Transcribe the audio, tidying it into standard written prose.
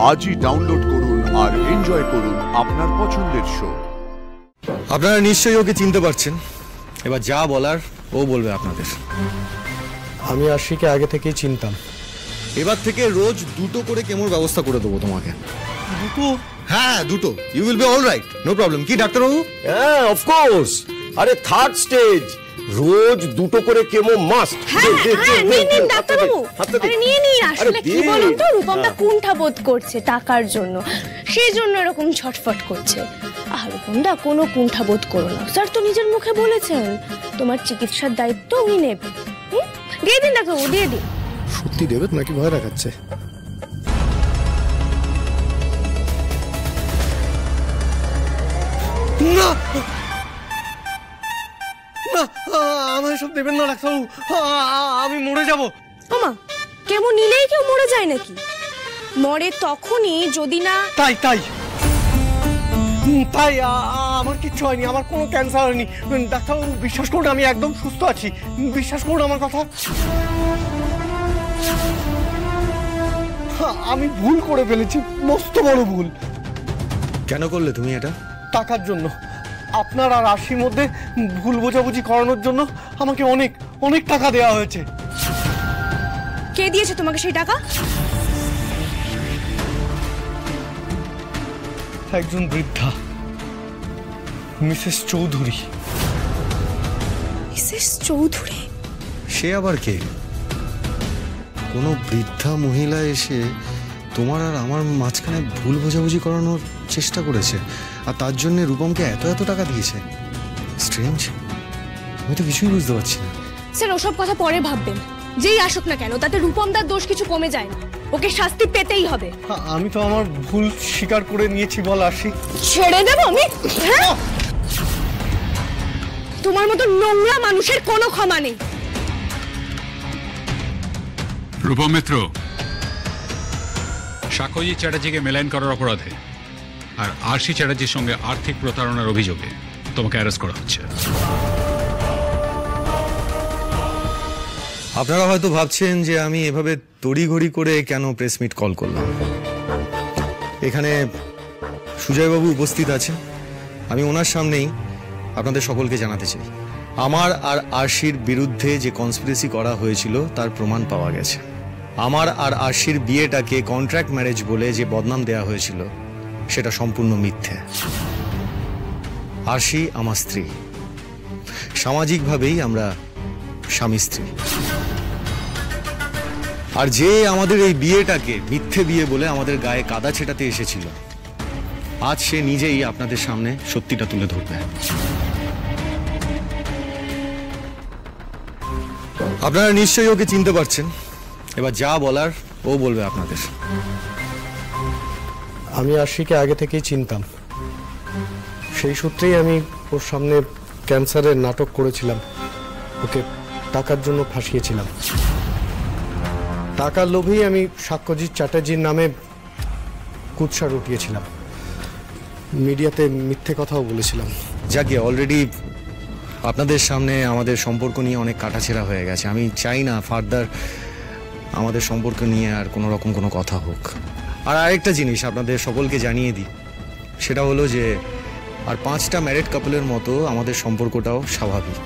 আজই ডাউনলোড করুন আর এনজয় করুন আপনার পছন্দের শো। আপনারা নিশ্চয়ই ওকে চিনতে পারছেন। এবার যা বলার ও বলবে আপনাদের। আমি আশিকে আগে থেকেই চিনতাম। এবার থেকে রোজ দুটো করে কেমোর ব্যবস্থা করে দেবো তোমাকে। দুটো? হ্যাঁ, দুটো। You will be all right, no problem. কি ডাক্তারবাবু? হ্যাঁ, অফকোর্স। আরে থার্ড স্টেজ, রোজ দুটো করে কেমো মাস্ট। নিন ডাক্তারবাবু, আরে নিয়ে নিন। আসলে কি বলুন তো, রূপমটা কুণ্ঠাবোধ করছে টাকার জন্য, সেই জন্য এরকম ছটফট করছে। আর রূপমদা কোনো কুণ্ঠাবোধ করো না, স্যার তো নিজের মুখে বলেছেন তোমার চিকিৎসার দায়িত্ব উনি নেবেন। দিয়ে দিন ডাক্তারবাবু, দিয়ে দিন। সত্যি দেবেন নাকি ভয় দেখাচ্ছে? না না, আমায় সব দেবেন না ডাক্তারবাবু, আমি মরে যাব। ওমা, কেমন নিলেই কেউ মরে যায় নাকি? মরে তখনই যদি না। তাই তাই তাই আমার কিচ্ছু হয়নি, আমার কোনো ক্যান্সার হয়নি। ডাক্তারবাবু বিশ্বাস করুন, আমি একদম সুস্থ আছি, বিশ্বাস করুন আমার কথা। আমি ভুল করে ফেলেছি, মস্ত বড় ভুল। কেন করলে তুমি এটা? টাকার জন্য। আপনার আর আশির মধ্যে ভুল বোঝাবুঝি করানোর জন্য আমাকে অনেক অনেক টাকা দেওয়া হয়েছে। কে দিয়েছে তোমাকে সেই টাকা? একজন বৃদ্ধা, মিসেস চৌধুরী। মিসেস চৌধুরী? সে আবার কে? কোনো বৃদ্ধা মহিলা এসে তোমার আর আমার মাঝখানে ভুল বোঝাবুঝি করানোর চেষ্টা করেছে, আর তার জন্য রূপমকে এত এত টাকা দিয়েছে। স্ট্রেঞ্জ, আমি তো কিছুই বুঝতে পারছি না। স্যার ওসব কথা পরে ভাববেন, যেই আসুক না কেন তাতে রূপমদার দোষ কিছু কমে যায় না, ওকে শাস্তি পেতেই হবে। আমি তো আমার ভুল স্বীকার করে নিয়েছি বল আশি। ছেড়ে দেব আমি? হ্যাঁ, তোমার মতো নোংরা মানুষের কোনো ক্ষমা নেই। রূপম মিত্র, সাক্ষ্যজিৎ চ্যাটার্জিকে মেলাইন করার অপরাধে আর আরশি চ্যাটার্জির সঙ্গে আর্থিক প্রতারণার অভিযোগে তোমাকে অ্যারেস্ট করা হচ্ছে। আপনারা হয়তো ভাবছেন যে আমি এভাবে তড়িঘড়ি করে কেন প্রেস মিট কল করলাম। এখানে সুজয়বাবু উপস্থিত আছেন, আমি ওনার সামনেই আপনাদের সকলকে জানাতে চাই, আমার আর আরশির বিরুদ্ধে যে কনস্পিরেসি করা হয়েছিল তার প্রমাণ পাওয়া গেছে। আমার আর আরশির বিয়েটাকে কন্ট্রাক্ট ম্যারেজ বলে যে বদনাম দেওয়া হয়েছিল সেটা সম্পূর্ণ মিথ্যে। আরশি আমার স্ত্রী, সামাজিকভাবেই আমরা স্বামী স্ত্রী। আর যে আমাদের এই বিয়েটাকে মিথ্যে বিয়ে বলে আমাদের গায়ে কাদা ছেটাতে এসেছিল, আজ সে নিজেই আপনাদের সামনে সত্যিটা তুলে ধরবে। আপনারা নিশ্চয়ই ওকে চিনতে পারছেন। এবার যা বলার ও বলবে আপনাদের। আমি আশিকে আগে থেকেই চিনতাম, সেই সূত্রেই আমি ওর সামনে ক্যান্সারের নাটক করেছিলাম, ওকে টাকার জন্য ফাঁসিয়েছিলাম। টাকার লোভেই আমি সাক্ষ্যজিৎ চ্যাটার্জির নামে কুৎসা রটিয়েছিলাম, মিডিয়াতে মিথ্যে কথাও বলেছিলাম। যাকে অলরেডি আপনাদের সামনে আমাদের সম্পর্ক নিয়ে অনেক কাটাছেঁড়া হয়ে গেছে। আমি চাই না ফার্দার আমাদের সম্পর্ক নিয়ে আর কোনো রকম কোনো কথা হোক। আর আরেকটা জিনিস আপনাদের সকলকে জানিয়ে দিই, সেটা হলো যে আর 5টা ম্যারিড কাপলের মতো আমাদের সম্পর্কটাও স্বাভাবিক।